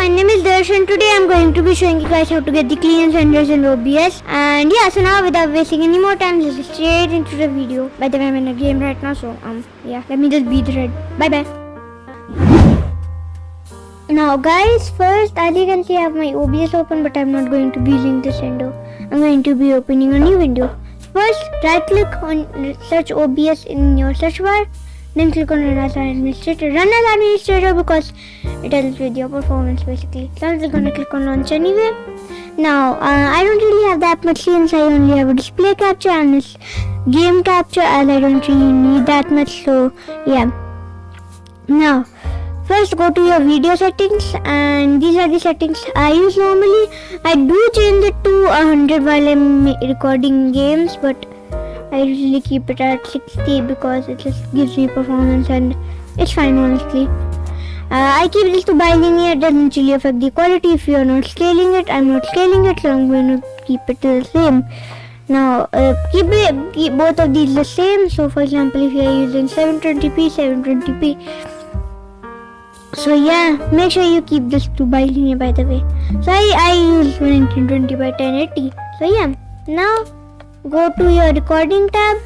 my name is Darshan. Today I'm going to be showing you guys how to get the clean renders in OBS. And yeah, so now without wasting any more time, let's get straight into the video. By the way, I'm in a game right now, so yeah, let me just beat the red. Bye bye. Now guys, first as you can see I have my OBS open, but I'm not going to be using this window. I'm going to be opening a new window. First, right click on search OBS in your search bar. Then click on Run as Administrator. Run as Administrator because it helps with your performance basically. So I'm just gonna click on Launch anyway. Now I don't really have that much since I only have a display capture and this game capture, as I don't really need that much. So yeah. Now first go to your video settings, and these are the settings I use normally. I do change it to 100 while I'm recording games, but I usually keep it at 60 because it just gives me performance and it's fine honestly. I keep this to bilinear, it doesn't really affect the quality if you are not scaling it. I'm not scaling it, so I'm going to keep it to the same. Now keep both of these the same. So for example, if you are using 720p, so yeah, make sure you keep this to bilinear by the way. So I use 1920 by 1080. So yeah, now go to your recording tab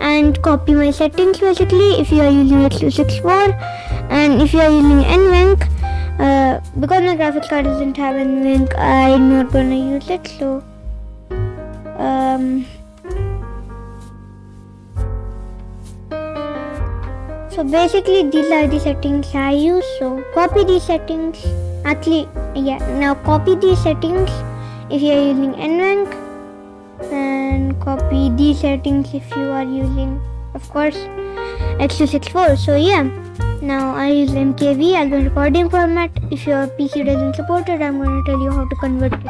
and copy my settings basically if you are using X264, and if you are using NVENC, because my graphics card doesn't have NVENC, I'm not gonna use it. So basically these are the settings I use. So copy these settings. Actually, yeah, now copy these settings if you are using NVENC, and copy these settings if you are using, of course, X264. So yeah, now I use MKV as a recording format. If your PC doesn't support it, I'm going to tell you how to convert it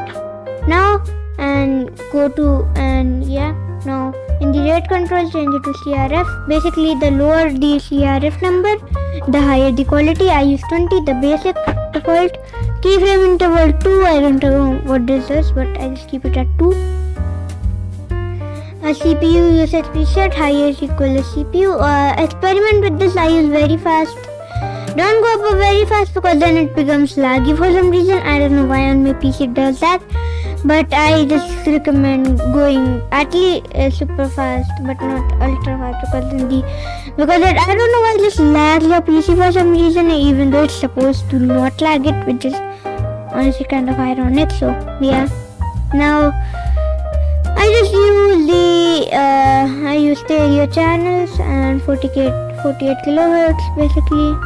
now. And go to, and yeah, now in the rate control change it to CRF. Basically the lower the CRF number, the higher the quality. I use 20, the basic default. Keyframe interval 2, I don't know what this is, but I just keep it at 2. CPU usage preset, higher is equal to CPU. Experiment with this, I use very fast. Don't go above very fast because then it becomes laggy for some reason. I don't know why on my PC it does that, but I just recommend going at least super fast but not ultra fast, because I don't know why it just lags your PC for some reason, even though it's supposed to not lag it, which is honestly kind of ironic. So yeah, now I just use I use stereo channels and 48 kilohertz basically.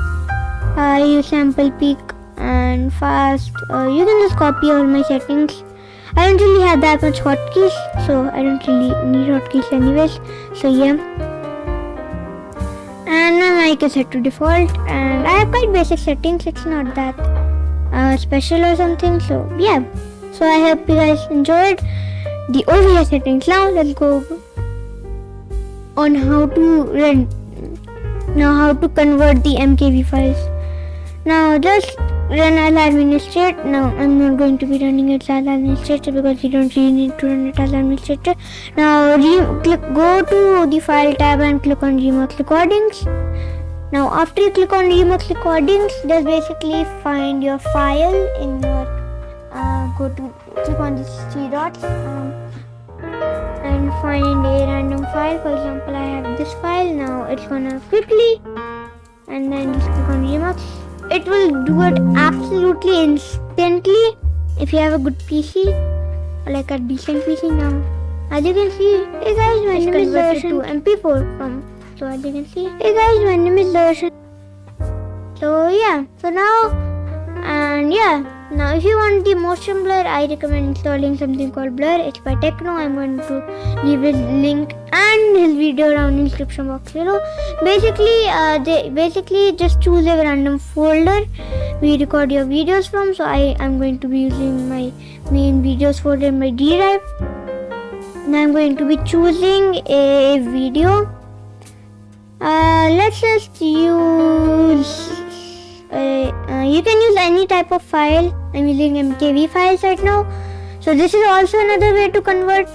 I use sample peak and fast. You can just copy all my settings. I don't really have that much hotkeys, so I don't really need hotkeys anyways. So yeah, and my mic is set to default, and I have quite basic settings. It's not that special or something. So yeah, so I hope you guys enjoyed the OBS settings. Now let's go on how to convert the MKV files. Now just run as administrator. Now I'm not going to be running it as administrator because you don't really need to run it as administrator. Now go to the file tab and click on remote recordings. Now after you click on remote recordings, just basically find your file in your click on these 3 dots and find a random file. For example, I have this file. Now it's gonna quickly, and then just click on remote. It will do it absolutely instantly if you have a good PC or like a decent PC. Now as you can see, hey guys, my name is Darshan to MP4 from. So as you can see, hey guys, my name is Darshan. So yeah, so now, and yeah, now if you want the motion blur, I recommend installing something called Blur. It's by Techno. I'm going to leave his link and his video down in the description box below. Basically just choose a random folder we record your videos from. So I'm going to be using my main videos folder in my D drive. Now I'm going to be choosing a video. Let's just use you can use any type of file. I'm using MKV files right now. So this is also another way to convert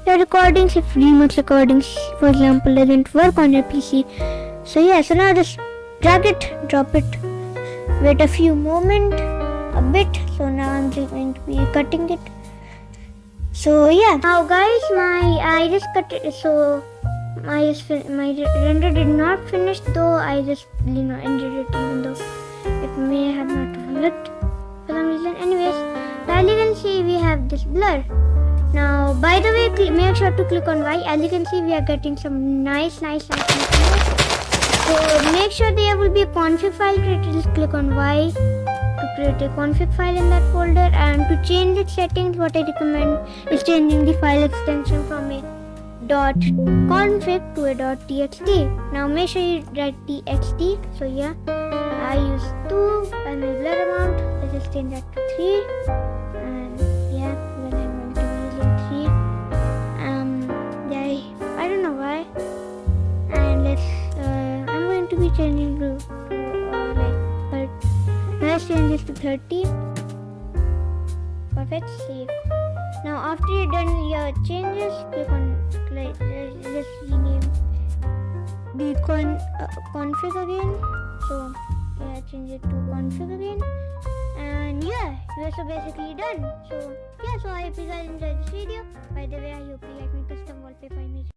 your recordings if remote recordings, for example, doesn't work on your PC. So yeah, so now just drag it, drop it, wait a few moments, bit, so now I'm just going to be cutting it. So yeah, now guys, I just cut it. So my render did not finish, though I just ended it, even though it may have not looked for some reason. Anyways, as you can see, we have this blur. Now, by the way, make sure to click on Y. As you can see, we are getting some nice. So make sure there will be a config file created. Just click on Y to create a config file in that folder. And to change its settings, what I recommend is changing the file extension from a .config to a .txt. Now make sure you write txt. So yeah, I use 2 and my blur amount. Let's just change that to 3. And yeah, well, I'm going to be using 3. I don't know why. And I'm going to be changing to let's change this to 30. Perfect. Save. Now after you're done your changes, click on just rename the config again. So yeah, change it to config again. And yeah, you're so basically done. So yeah, so I hope you guys enjoyed this video. By the way, I hope you like my custom wallpaper image.